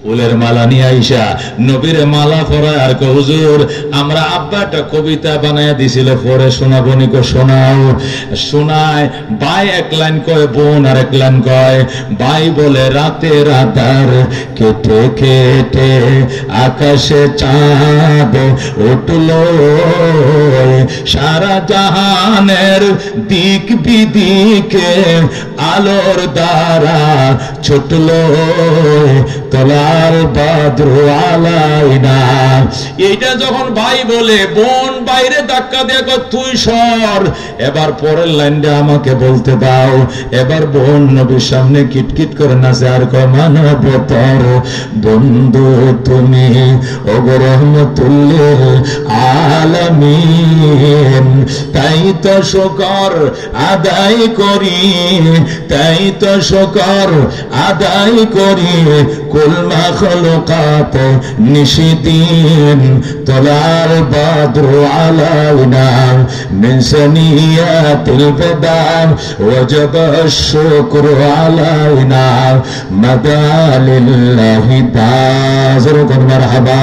ফুলের মালা নিয়ে আইসা নবীর মালা পরায় আর কো হুজুর আমরা আব্বা একটা কবিতা বানায় দিছিল পরে শোনাবো নি কো শোনাও শোনায় ভাই এক লাইন কয় বোন আর এক লাইন কয় ভাই বলে রাতে রাতার কেটে কেটে আকাশে চাঁদ উঠলো সারা জাহানের দিক বিদিকে আলোর দ্বারা ছুটলো তোলার বাদ্র আলাইনা। এইটা যখন ভাই বলে বোন বাইরে ধাক্কা দিয়ে তুই সর, এবার পরের লাইনটা আমাকে বলতে দাও। এবার বোন নবীর সামনে কিটকিট করে নাচে আর কয় মানবতার বন্ধু তুমি ওগো রহমতুল্লিল আলামিন, তাই তো শুকর আদায় করি, তাই তো শুকর আদায় করি কুল মাখলুকাত নিশিদিন তোলার বাদ্র আলাইনা মিন সানিয়াতিল বিদা ওয়াজাব আশ-শুকরু আলাইনা মাদালিল্লাহি তাআলা মারহাবা।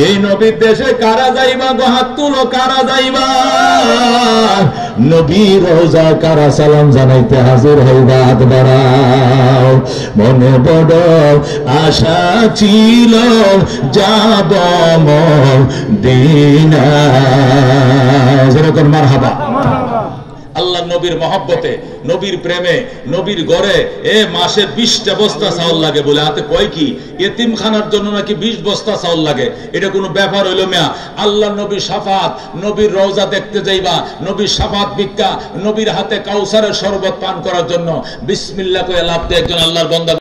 এই নবীর দেশে কারা যাইবা গো হাত তুলো, কারা যাইবা নবীর রওজা কারা সালাম জানাইতে হাজির হইবা হাত বাড়াও। মনে বড় আশা ছিল যাব মদিনা যেরকম মারহাবা। আল্লাহ নবীর মহব্বতে নবীর প্রেমে নবীর ঘরে এ মাসে 20টা বস্তা চাউল লাগে বলে হাতে কয় কি এতিমখানার জন্য নাকি 20 বস্তা চাউল লাগে। এটা কোনো ব্যাপার হইল মিয়া? আল্লাহ নবীর শাফাত, নবীর রওজা দেখতে যাইবা, নবীর শাফাত ভিক্ষা, নবীর হাতে কাউসারের শরবত পান করার জন্য বিসমিল্লাহ কয়ে লাভ দিয়ে একজন আল্লাহর বান্দা